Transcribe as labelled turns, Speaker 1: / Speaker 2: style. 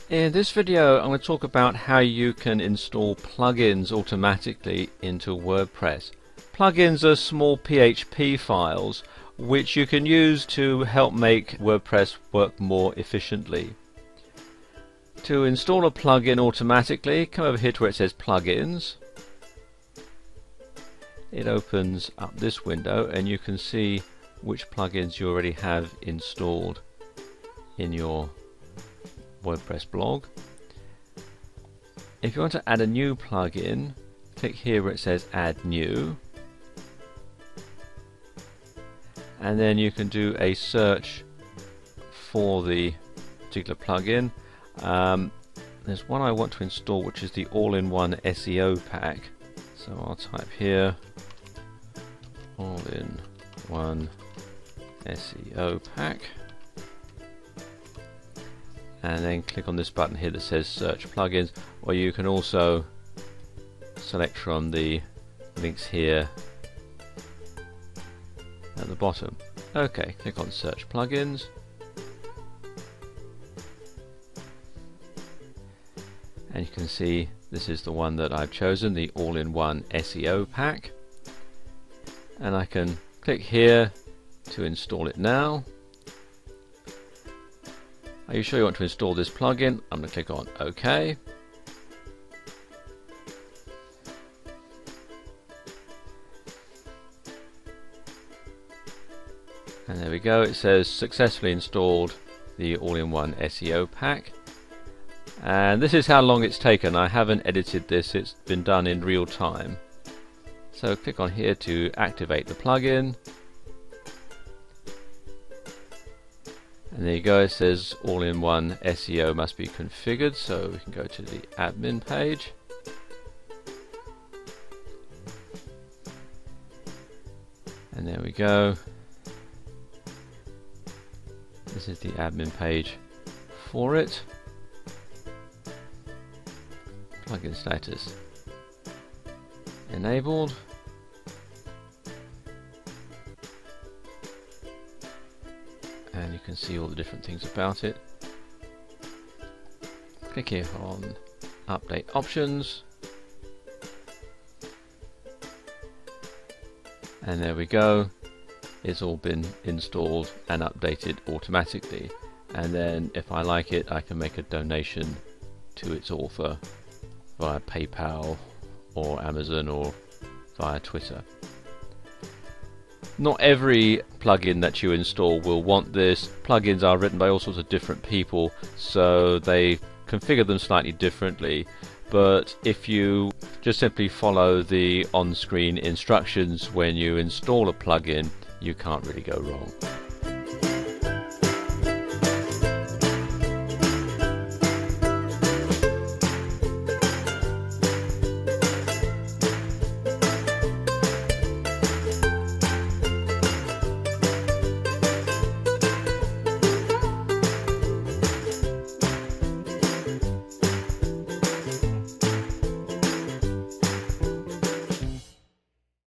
Speaker 1: In this video I'm going to talk about how you can install plugins automatically into WordPress. Plugins are small PHP files which you can use to help make WordPress work more efficiently. To install a plugin automatically, come over here to where it says Plugins. It opens up this window and you can see which plugins you already have installed in your WordPress blog. If you want to add a new plugin, click here where it says Add New, and then you can do a search for the particular plugin. There's one I want to install which is the all-in-one SEO pack, so I'll type here all-in-one SEO pack, and then click on this button here that says search plugins, or you can also select from the links here at the bottom. Okay, click on search plugins, and you can see this is the one that I've chosen, the all-in-one SEO pack, and I can click here to install it now. Are you sure you want to install this plugin? I'm going to click on OK. And there we go, it says successfully installed the all-in-one SEO pack. And this is how long it's taken. I haven't edited this, it's been done in real time. So click on here to activate the plugin. And there you go, it says all-in-one SEO must be configured, so we can go to the admin page. And there we go. This is the admin page for it. Plugin status enabled. And you can see all the different things about it. Click here on update options, and there we go, it's all been installed and updated automatically. And then if I like it, I can make a donation to its author via PayPal or Amazon or via Twitter. Not every plugin that you install will want this. Plugins are written by all sorts of different people, so they configure them slightly differently. But if you just simply follow the on-screen instructions when you install a plugin, you can't really go wrong.